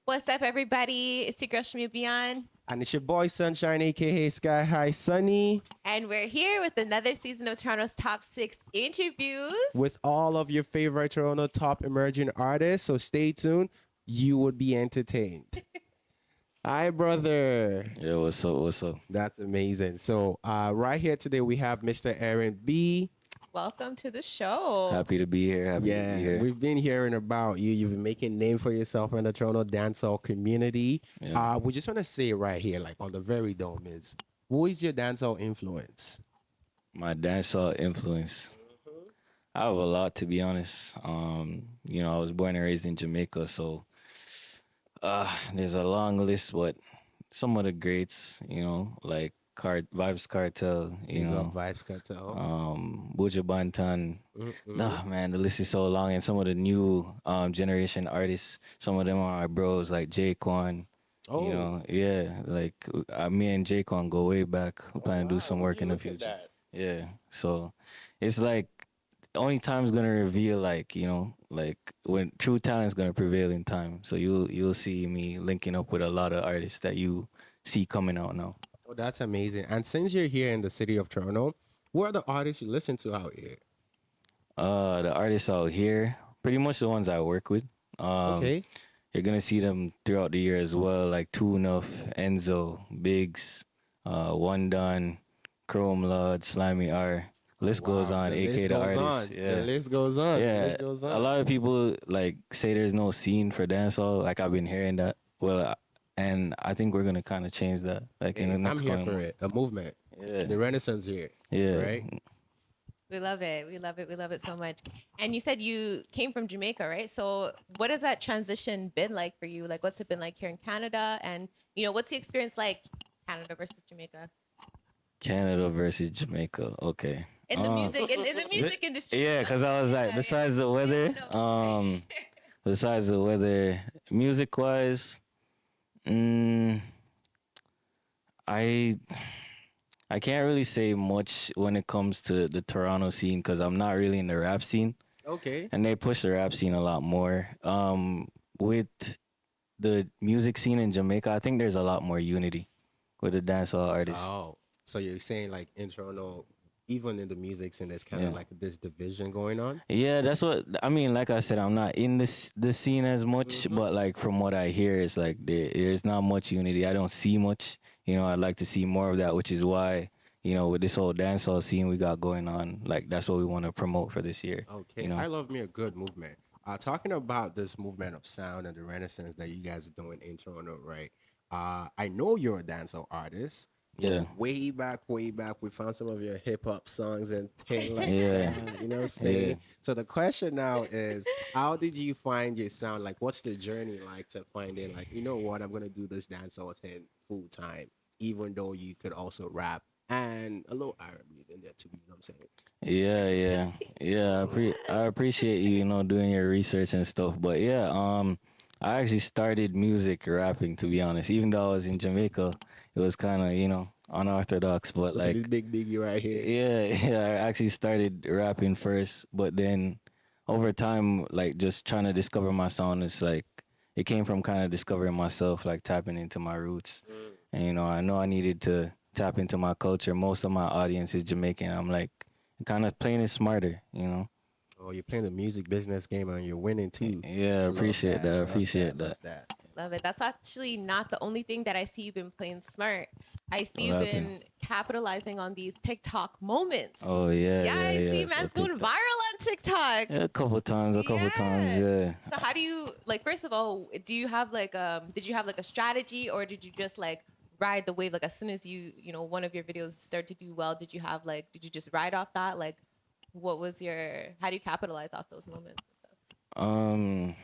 What's up, everybody? It's your girl Shmi Beyond, And it's your boy Sunshine, aka Sky High Sunny, and we're here with another season of Toronto's Top 6 interviews. with all of your favorite Toronto top emerging artists. So stay tuned. You would be entertained. Hi, brother. Yeah, what's up? What's up? That's amazing. So right here today we have Mr. Erin B. Welcome to the show. Happy to be here. Happy to be here. We've been hearing about you. You've been making a name for yourself in the Toronto dancehall community. Yeah. We just want to say right here, like on the very dome, is who is your dancehall influence? My dancehall influence. I have a lot, to be honest. I was born and raised in Jamaica, so there's a long list, but some of the greats, like Vibes Cartel, You got Vibes Cartel. Buja Banton. Nah, man, the list is so long, and some of the new generation artists, some of them are my bros, like Jayquan. Oh. Like me and Jayquan go way back. We plan to do some work in the Look at future. that. Yeah, so it's like only time's gonna reveal, like when true talent's gonna prevail in time. So you'll see me linking up with a lot of artists that you see coming out now. Oh, that's amazing. And since you're here in the city of Toronto, who are the artists you listen to out here? The artists out here, pretty much the ones I work with. Okay. You're gonna see them throughout the year as well, like Tunuff, Enzo, Biggs, One Done, Chrome Lord, Slimy R. List goes Wow, on, the AK list the goes artist. on. Yeah. The list goes on. The Yeah, list goes on. a lot of people like say there's no scene for dancehall. Like I've been hearing that. And I think we're gonna kind of change that. Like in the I'm next here coming for months. it. A movement. Yeah, The Renaissance here. yeah. Right? We love it. We love it. We love it so much. And you said you came from Jamaica, right? So what has that transition been like for you? Like, what's it been like here in Canada? And, what's the experience like, Canada versus Jamaica? Canada versus Jamaica. Okay. In the music industry. Yeah, because I was like, Yeah, besides the weather, no. besides the weather, music wise, I I can't really say much when it comes to the Toronto scene because I'm not really in the rap scene, Okay. and they push the rap scene a lot more. With the music scene in Jamaica, I think there's a lot more unity with the dancehall artists. Oh. So you're saying like in Toronto, even in the music scene, there's kind of Yeah. like this division going on? Yeah, that's what I mean. Like I said, I'm not in the scene as much, but like from what I hear, it's like there's not much unity. I don't see much. I'd like to see more of that, which is why with this whole dancehall scene we got going on, like that's what we want to promote for this year. Okay. I love me a good movement. Talking about this movement of sound and the Renaissance that you guys are doing in Toronto, right? I know you're a dancehall artist. Yeah. Way back, we found some of your hip hop songs and things like Yeah. that. You know what I'm saying? Yeah. So the question now is, how did you find your sound? Like, what's the journey like to finding, like, you know what, I'm gonna do this dancehall thing full time, even though you could also rap and a little R&B in there too. You know what I'm saying? Yeah. I appreciate you, doing your research and stuff. But yeah, I actually started music rapping, to be honest. Even though I was in Jamaica, it was kind of unorthodox. But Look at this like, big biggie right here. yeah, I actually started rapping first, but then over time, like just trying to discover my sound, it's like it came from kind of discovering myself, like tapping into my roots. And I know I needed to tap into my culture. Most of my audience is Jamaican. I'm like kind of playing it smarter. Oh, you're playing the music business game and you're winning too. Yeah, Love appreciate that. love Appreciate love that. Love it. That's actually not the only thing that I see you've been playing smart. I see you've What been happened? capitalizing on these TikTok moments. Oh yeah, Yeah, I see So man's going TikTok. viral on TikTok. Yeah, a couple times. Yeah. So how do you, like, first of all, do you have like did you have like a strategy, or did you just like ride the wave? Like as soon as one of your videos started to do well, did you just ride off that? Like how do you capitalize off those moments and stuff?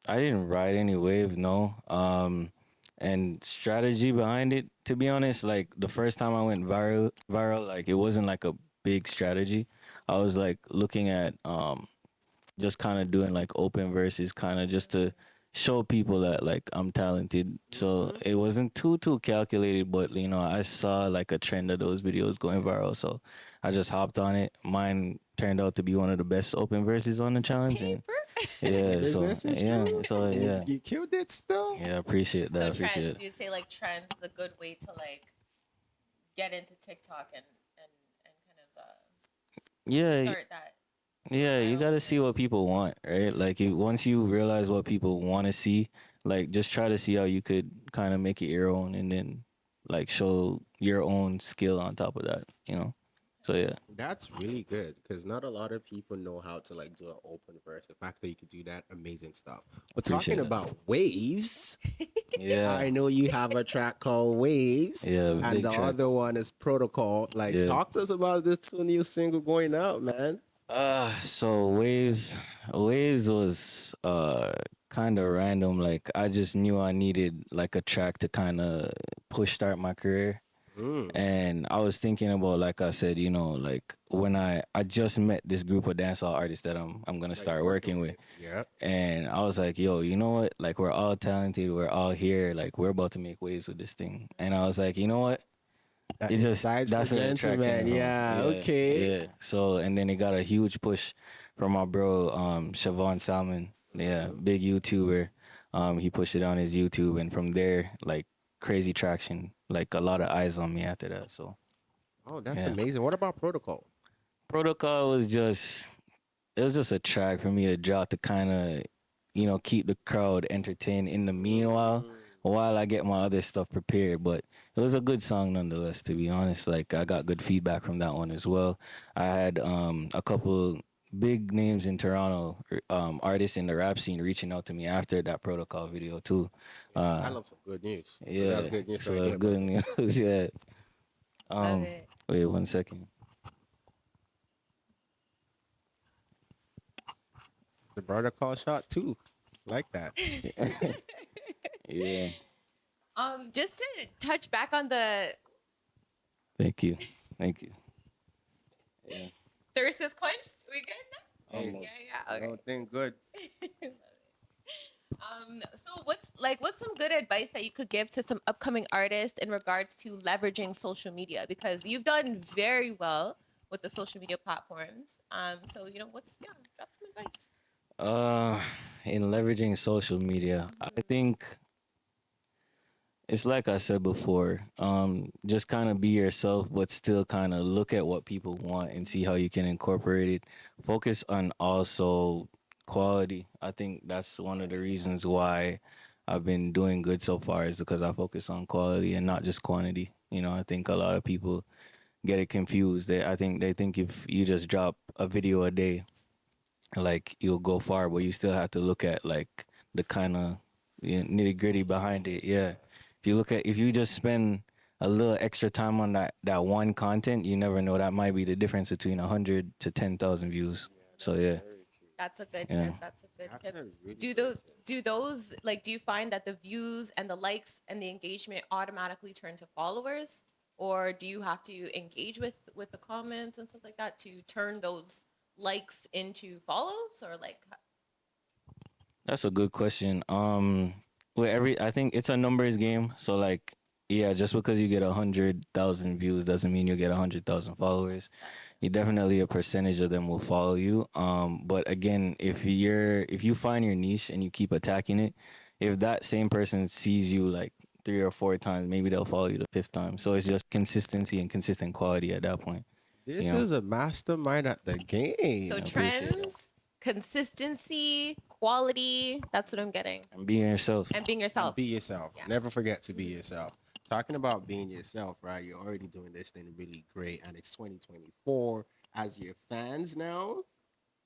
I didn't ride any wave, no. And strategy behind it, to be honest, like the first time I went viral, like it wasn't like a big strategy. I was like looking at just kind of doing like open verses, kind of just to show people that like I'm talented. So it wasn't too calculated, but I saw like a trend of those videos going viral, so I just hopped on it. Mine turned out to be one of the best open verses on the challenge, and Yeah, so Business is yeah, true. so yeah, You killed it still. yeah, appreciate So that, appreciate trends, it. you'd say like trends is a good way to like get into TikTok and kind of Yeah, start that yeah, you viral gotta see movement. what people want, right? Like once you realize what people want to see, like just try to see how you could kind of make it your own, and then like show your own skill on top of that, you know. So yeah, That's really good because not a lot of people know how to like do an open verse. The fact that you could do that, amazing stuff. But talking appreciate it. about waves, Yeah, I know you have a track called Waves, yeah, and big the track. other one is Protocol. Like, Yeah. talk to us about this two new single going out, man. So waves was kind of random. Like I just knew I needed like a track to kind of push start my career. Mm. And I was thinking about, like I said, like when I just met this group of dancehall artists that I'm gonna That you're start working working with, with. Yeah. and I was like, yo, you know what? Like we're all talented, we're all here, like we're about to make waves with this thing. And I was like, you know what? That It just insights for that's where the track gentlemen. came from. Yeah. Yeah, Okay. yeah. So and then it got a huge push from my bro, Siobhan Salmon. Yeah, Mhm. big YouTuber. He pushed it on his YouTube, and from there, like crazy traction. Like a lot of eyes on me after that. So Oh, that's yeah. amazing. What about Protocol? Protocol was just it was just a track for me to drop to kind of keep the crowd entertained in the meanwhile Mm. while I get my other stuff prepared. But it was a good song nonetheless, to be honest. Like I got good feedback from that one as well. I had a couple big names in Toronto, artists in the rap scene reaching out to me after that Protocol video too. Yeah, I Uh, love some good news. So that's yeah, good news so right that's there, good brother. news. Yeah. Love Um, it. wait 1 second. The brother call shot too. Like that. Yeah, Just to touch back on the thank you, thank you. Yeah. thirst is quenched. We good now? Hey, Almost. Yeah, yeah. Okay. everything good. So what's some good advice that you could give to some upcoming artists in regards to leveraging social media? Because you've done very well with the social media platforms. So what's drop some advice. Uh, in leveraging social media, I think it's like I said before. Just kind of be yourself, but still kind of look at what people want and see how you can incorporate it. Focus on also quality. I think that's one of the reasons why I've been doing good so far is because I focus on quality and not just quantity. I think a lot of people get it confused. I think they think if you just drop a video a day, like you'll go far, but you still have to look at like the kind of nitty gritty behind it. Yeah, if you just spend a little extra time on that one content, you never know that might be the difference between 100 to 10,000 views. Yeah, So that's yeah, very true. That's a good yeah. tip. That's a good That's tip. a really Do good those tip. do those like do you find that the views and the likes and the engagement automatically turn to followers, or do you have to engage with the comments and stuff like that to turn those likes into follows, or like That's a good question. With I think it's a numbers game. So like, yeah, just because you get 100,000 views doesn't mean you get 100,000 followers. You definitely a percentage of them will follow you. But again, if you find your niche and you keep attacking it, if that same person sees you like 3 or 4 times, maybe they'll follow you the fifth time. So it's just consistency and consistent quality at that point. You This know, is a mastermind at the so game. I appreciate that. trends, consistency, quality? That's what I'm getting, And being yourself. and being And yourself. be yourself. Yeah. Never forget to be yourself. Talking about being yourself, right? You're already doing this thing really great, and it's 2024. As your fans now,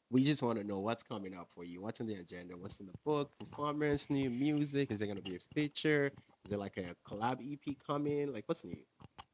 we just want to know what's coming up for you. What's in the agenda? What's in the book? Performance, new music? Is there going to be a feature? Is there like a collab EP coming? Like, what's new?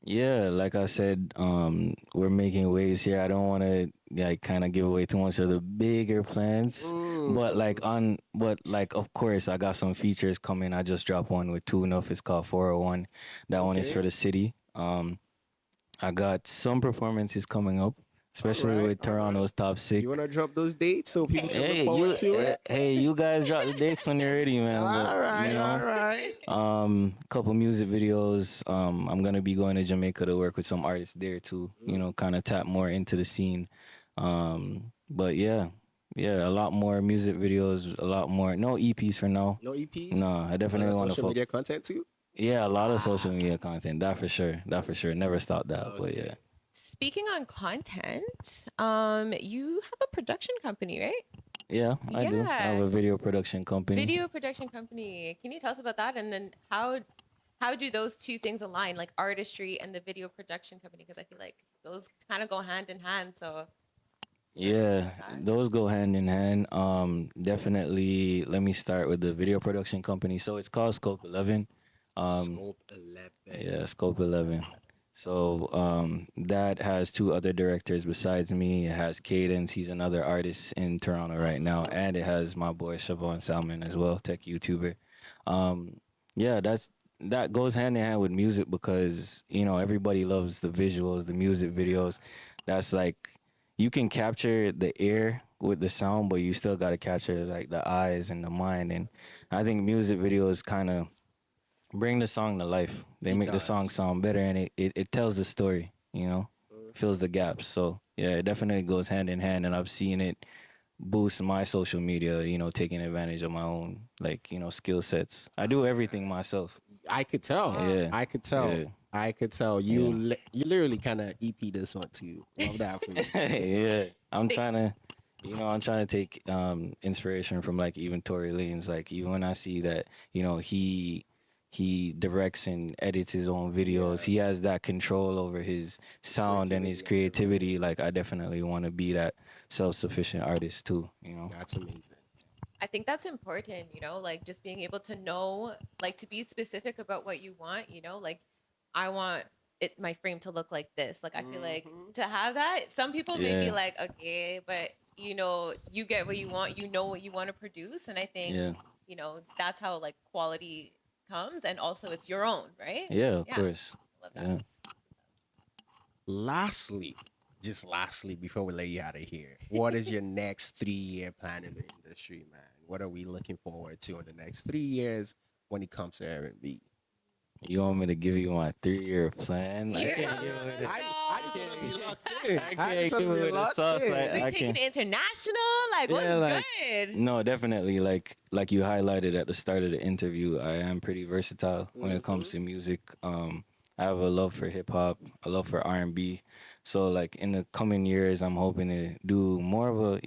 Yeah, like I said, we're making waves here. I don't want to like kind of give away too much of the bigger plans, but Mm. of course, I got some features coming. I just dropped one with Two Enough. It's called 401. That one is Okay. for the city. I got some performances coming up, All especially right. with All right. Toronto's Top You Sick. want to drop those dates so people can look forward to it? Hey, you guys drop the dates when you're ready, man. But All right. All right. couple music videos. I'm gonna be going to Jamaica to work with some artists there too. Mm. Kind of tap more into the scene. But yeah, yeah, a lot more music videos, a lot more. No EPs for now. No EPs? No, I A lot definitely of want to social focus. media content too? Yeah, a lot of social Wow. media content. That for sure. That for sure. Never stop that. But yeah. Okay. Speaking on content, you have a production company, right? Yeah, I do. I have Yeah, a video production company. video production company. Can you tell us about that? And then how do those two things align, like artistry and the video production company? Because I feel like those kind of go hand in hand. So you want to tell us Yeah, about that? those go hand in hand. Definitely. Let me start with the video production company. So it's called Scope 11. Um, Scope 11. yeah, Scope 11. So that has two other directors besides me. It has Cadence. He's another artist in Toronto right now, and it has my boy Siobhan Salmon as well, tech YouTuber. Um, yeah, that goes hand in hand with music because everybody loves the visuals, the music videos. That's like you can capture the ear with the sound, but you still got to capture like the eyes and the mind. And I think music videos kind of bring the song to life. They It make the song does. sound better, and it tells the story. Fills the gaps. So yeah, it definitely goes hand in hand, and I've seen it boost my social media. Taking advantage of my own skill sets. I do everything myself. I could tell. Wow. Yeah, I could yeah, tell. I could tell. yeah. You literally kind of EP this one too. Love that for you. Yeah, I'm Think- trying to, I'm trying to take inspiration from like even Tory Lanez. Like even when I see that, he directs and edits his own videos. Yeah. He has that control over his sound and his Creativity and everything. creativity. Like I definitely want to be that self-sufficient artist too. That's amazing. I think that's important, like just being able to know, like to be specific about what you want, like I want my frame to look like this. Like I feel like Mhm. to have that, some people may be Yeah, like, okay, but you get what you want, what you want to produce. And I think, yeah, that's how like quality comes and also it's your own, right? yeah. Of Yeah. course. I love that. Yeah. Lastly, just lastly, before we let you out of here, what is your next 3 year plan in the industry, man? What are we looking forward to in the next 3 years when it comes to R&B? You want me to give you my 3-year plan? I Yeah, can't give it. I just want to be locked in. I I can't just want give to be it a locked sauce. in. We I taking can. it international? Like Yeah, what's like good? no, definitely. Like you highlighted at the start of the interview, I am pretty versatile when it comes Hmm. to music. I have a love for hip hop, a love for R&B. So like in the coming years, I'm hoping to do more of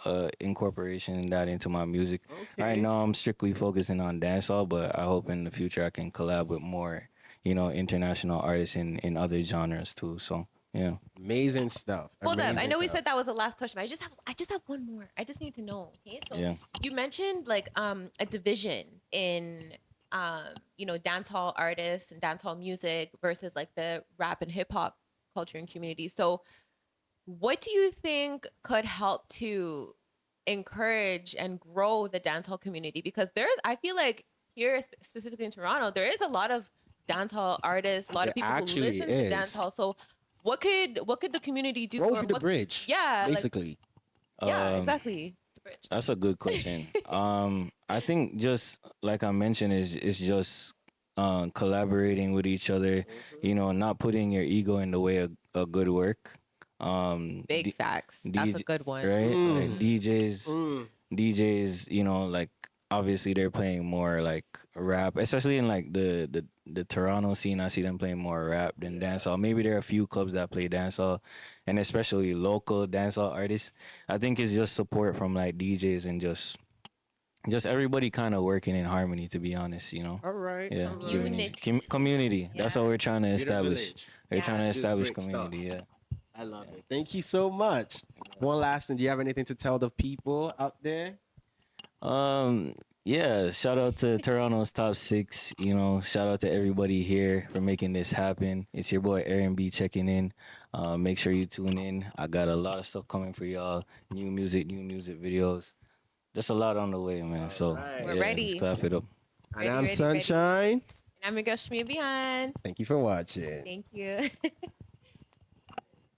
a incorporation that into my music. Right Okay. now, I'm strictly focusing on dancehall, but I hope in the future I can collab with more international artists in other genres too. So yeah, Amazing stuff. Hold up. I Amazing know we stuff. said that was the last question. But I just have one more. I just need to know. Okay. So yeah. you mentioned like a division in dancehall artists and dancehall music versus like the rap and hip hop culture and community. So what do you think could help to encourage and grow the dancehall community? Because I feel like here specifically in Toronto, there is a lot of dancehall artists, a lot of It people who actually listen to is. dancehall. So what could the community do, What would or be the what? bridge, Yeah, like basically? yeah, Um, exactly. The bridge. That's a good question. I think just like I mentioned, is just collaborating with each other. Not putting your ego in the way of a good work. Big facts. That's a DJ, good one. right? Like Mm. Mm. DJs, Mm. DJs. Like obviously they're playing more like rap, especially in like the Toronto scene. I see them playing more rap than Yeah. dancehall. Maybe there are a few clubs that play dancehall, and especially local dancehall artists. I think it's just support from like DJs and just everybody kind of working in harmony. To be honest, All right. yeah, All right. giving Unity. community. That's what Yeah. we're trying to Be the establish. village. We're trying Yeah. to Which is establish great stuff. community. Yeah. I love it. Thank you so much. One last thing. Do you have anything to tell the people out there? Um, yeah, shout out to Toronto's top six. Shout out to everybody here for making this happen. It's your boy Erin B checking in. Make sure you tune in. I got a lot of stuff coming for y'all. New music videos. Just a lot on the way, man. All So We're right. yeah, let's ready. clap it up. And Ready, I'm ready, ready. Sunshine. And I'm your girl Shmia Bihan. Thank you for watching. Thank you.